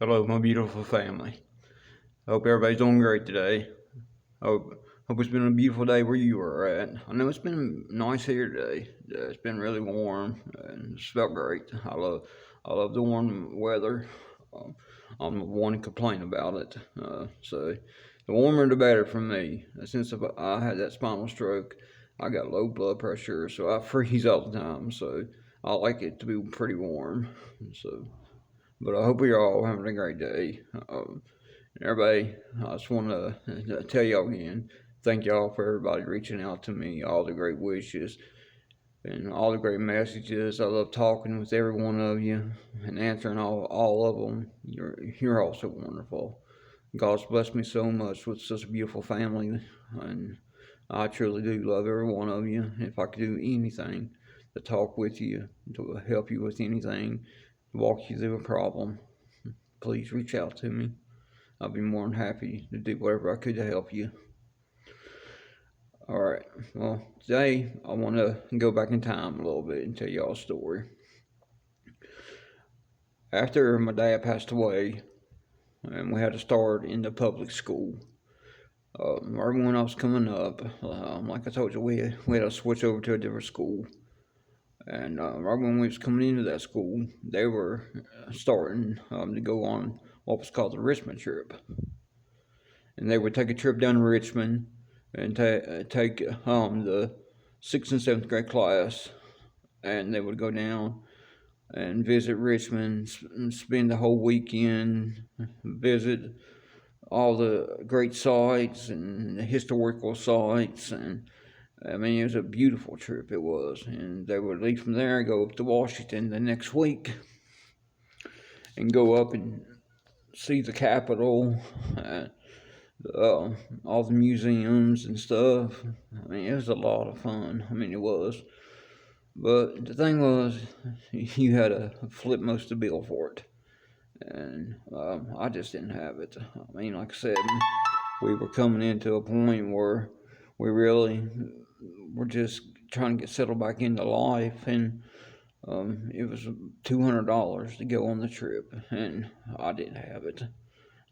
Hello, my beautiful family. I hope everybody's doing great today. Hope it's been a beautiful day where you are at. I know it's been nice here today. It's been really warm and it's felt great. I love the warm weather. Um, I'm the one to complain about it. So the warmer the better for me. Since I had that spinal stroke, I got low blood pressure, so I freeze all the time. So I like it to be pretty warm. So but I hope you're all having a great day. Everybody, I just want to tell y'all again, thank y'all for everybody reaching out to me, all the great wishes and all the great messages. I love talking with every one of you and answering all of them. You're all so wonderful. God's blessed me so much with such a beautiful family, and I truly do love every one of you. If I could do anything to talk with you, to help you with anything, to walk you through a problem, please reach out to me. I'll be more than happy to do whatever I could to help you. All right. Well, today I want to go back in time a little bit and tell y'all a story. After my dad passed away, and we had to start in the public school. Right when I was coming up, like I told you, we had to switch over to a different school. And right when we was coming into that school, they were starting to go on what was called the Richmond trip. And they would take a trip down to Richmond and take the sixth and seventh grade class, and they would go down and visit Richmond, spend the whole weekend, visit all the great sites and the historical sites, and I mean it was a beautiful trip. It was, and they would leave from there, go up to Washington the next week, and go up and see the Capitol. Uh, all the museums and stuff. I mean, it was a lot of fun. I mean, it was. But the thing was, you had to flip most of the bill for it. And I just didn't have it. I mean, like I said, we were coming into a point where we really were just trying to get settled back into life. And it was $200 to go on the trip. And I didn't have it.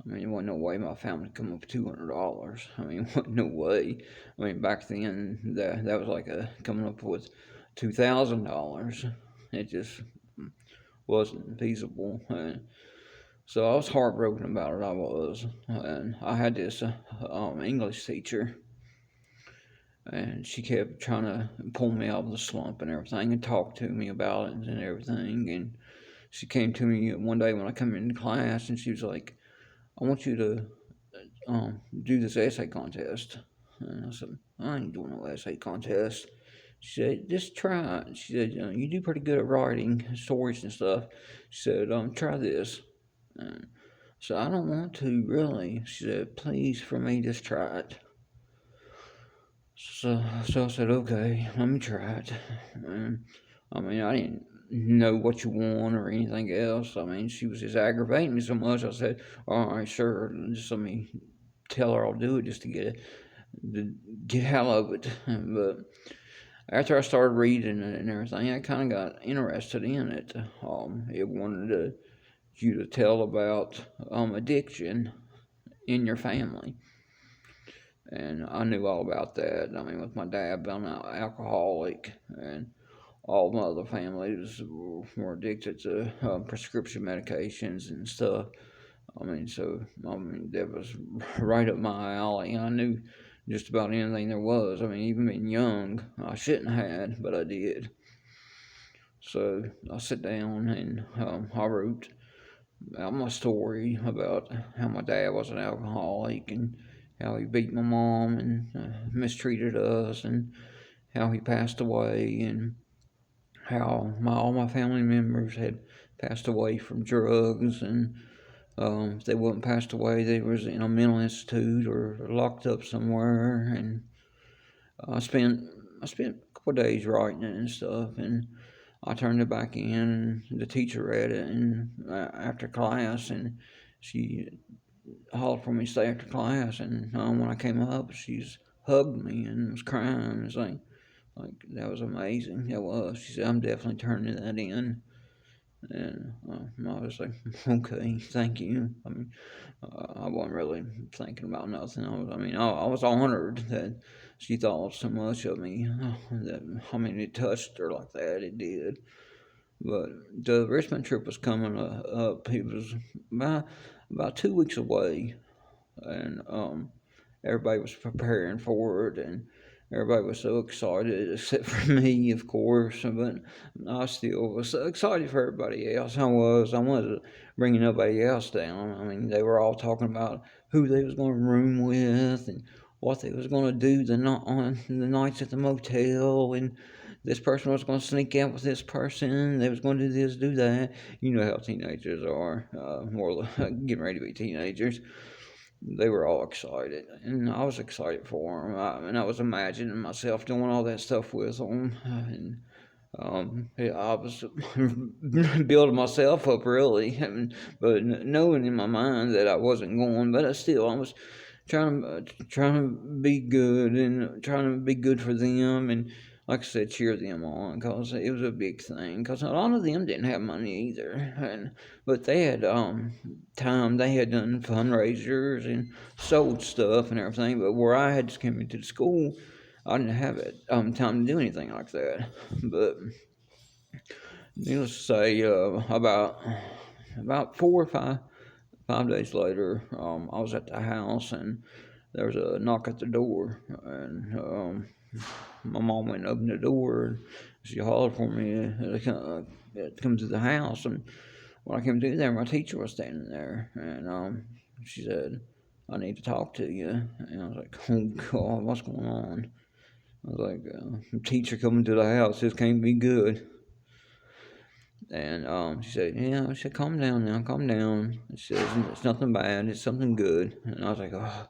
I mean, there wasn't no way my family could come up with $200. I mean, wasn't no way. I mean, back then that was like coming up with $2,000. It just wasn't feasible. And so I was heartbroken about it. I was, and I had this English teacher, and she kept trying to pull me out of the slump and everything, and talk to me about it and everything. And she came to me one day when I come into class, and she was like, "I want you to do this essay contest." And I said, "I ain't doing no essay contest." She said, "Just try it." She said, "You do pretty good at writing stories and stuff." She said, "Try this." And so I don't want to really. She said, "Please, for me, just try it." So I said, "Okay, let me try it." And I mean, I didn't know what you want or anything else. I mean, she was just aggravating me so much. I said, "All right, sure, just let me tell her I'll do it just to get out of it." But after I started reading it and everything, I kind of got interested in it. It wanted you to tell about addiction in your family, and I knew all about that. I mean, with my dad being an alcoholic, and all my other families were addicted to prescription medications and stuff. That was right up my alley. I knew just about anything there was. I mean, even being young, I shouldn't have had, but I did. So I sat down and I wrote out my story about how my dad was an alcoholic and how he beat my mom and mistreated us and how he passed away and how all my family members had passed away from drugs, and if they wasn't passed away, they was in a mental institute or locked up somewhere. And I spent I spent a couple of days writing it and stuff, and I turned it back in, and the teacher read it, and after class, and she hollered for me to stay after class, and when I came up, she's hugged me and was crying. It's like that was amazing. It was. She said, "I'm definitely turning that in." And I was like, okay, thank you. I mean, I wasn't really thinking about nothing. I was honored that she thought so much of me. It touched her like that. It did. But the Richmond trip was coming up. It was about 2 weeks away, and everybody was preparing for it, and everybody was so excited, except for me, of course. But I still was so excited for everybody else. I wanted to bring nobody else down. I mean, they were all talking about who they was going to room with and what they was going to do on the nights at the motel, and this person was going to sneak out with this person. They was going to do this, do that. You know how teenagers are, more getting ready to be teenagers. They were all excited, and I was excited for them. And I was imagining myself doing all that stuff with them, and yeah, I was building myself up really, but knowing in my mind that I wasn't going, but I was trying to be good and trying to be good for them, and like I said, cheer them on because it was a big thing. Because a lot of them didn't have money either, but they had time. They had done fundraisers and sold stuff and everything. But where I had just come into the school, I didn't have it time to do anything like that. But needless to say, about 4 or 5 days later, I was at the house and there was a knock at the door, and my mom went and opened the door, and she hollered for me to come to the house. And when I came to there, my teacher was standing there, and she said, "I need to talk to you." And I was like, "Oh God, what's going on?" I was like, "Teacher coming to the house. This can't be good." And she said, "Yeah." I said, "Calm down now, calm down." She said, "It's nothing bad. It's something good." And I was like, "Oh,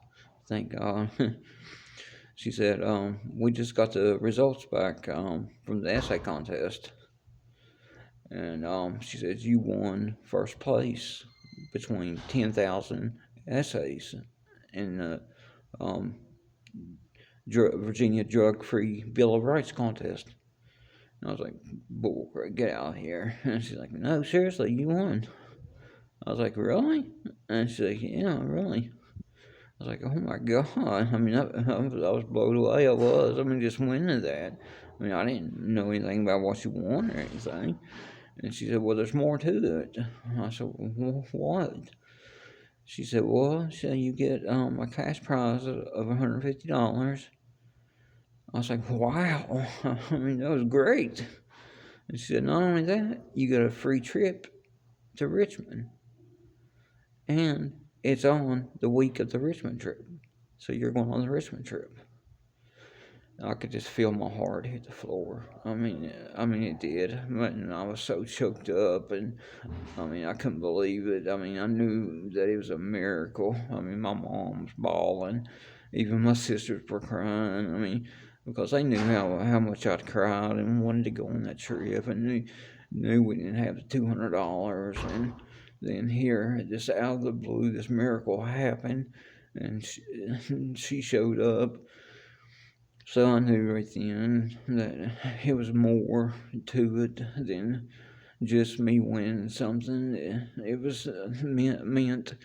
thank God." She said, "We just got the results back from the essay contest." And she said, "You won first place between 10,000 essays in the um, Virginia Drug Free Bill of Rights contest." And I was like, "Bull, get out of here." And she's like, "No, seriously, you won." I was like, "Really?" And she's like, "Yeah, really." I was like, "Oh my God." I was blown away. Just winning that. I didn't know anything about what you won or anything. And she said, "Well, there's more to it." I said, "Well, what?" She said, "Well, you get a cash prize of $150. I was like, "Wow." That was great. And she said, "Not only that, you get a free trip to Richmond. And it's on the week of the Richmond trip. So you're going on the Richmond trip." I could just feel my heart hit the floor. It did. And I was so choked up, and I couldn't believe it. I knew that it was a miracle. My mom was bawling, even my sisters were crying. Because they knew how much I'd cried and wanted to go on that trip, and knew we didn't have the $200, and then here, just out of the blue, this miracle happened, and she showed up. So I knew right then that it was more to it than just me winning something. It was meant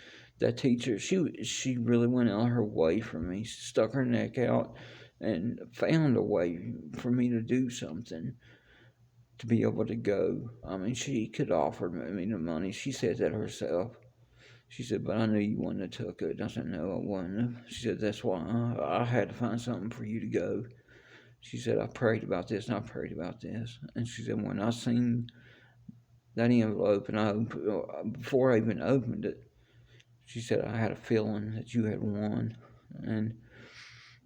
that teacher. She really went out of her way for me. She stuck her neck out and found a way for me to do something, to be able to go. She could offer me the money. She said that herself. She said, "But I knew you wouldn't have took it." I said, "No, I wouldn't have." She said, "That's why I had to find something for you to go." She said, "I prayed about this and I prayed about this." And she said, "When I seen that envelope, and before I even opened it," she said, "I had a feeling that you had won." And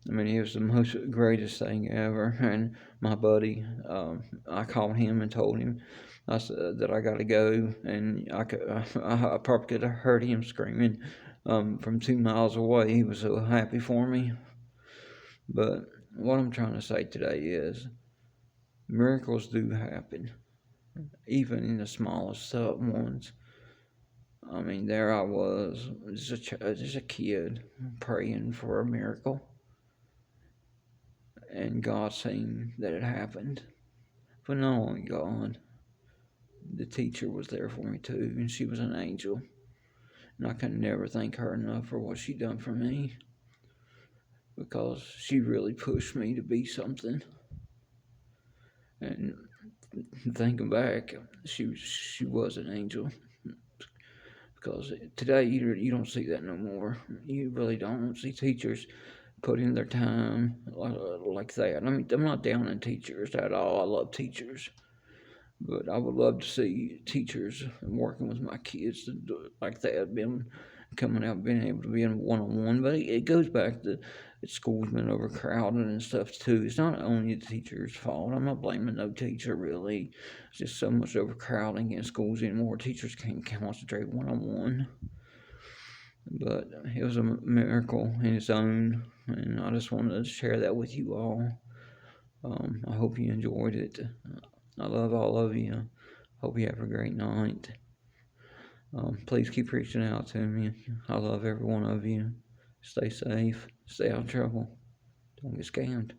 it was the most greatest thing ever. And my buddy, I called him and told him, I said that I got to go, and I probably could have heard him screaming from 2 miles away. He was so happy for me. But what I'm trying to say today is miracles do happen, even in the smallest ones. There I was, just a kid praying for a miracle, and God saying that it happened. But not only God, the teacher was there for me too, and she was an angel. And I can never thank her enough for what she done for me, because she really pushed me to be something. And thinking back, she was an angel, because today you don't see that no more. You really don't see teachers putting their time like that. I mean, I'm not down on teachers at all. I love teachers, but I would love to see teachers working with my kids like that, been coming out, being able to be in one-on-one. But it goes back to school's been overcrowded and stuff too. It's not only the teacher's fault. I'm not blaming no teacher really. It's just so much overcrowding in schools anymore. Teachers can't concentrate one-on-one. But it was a miracle in its own, and I just wanted to share that with you all. I hope you enjoyed it. I love all of you. Hope you have a great night. Please keep reaching out to me. I love every one of you. Stay safe. Stay out of trouble. Don't get scammed.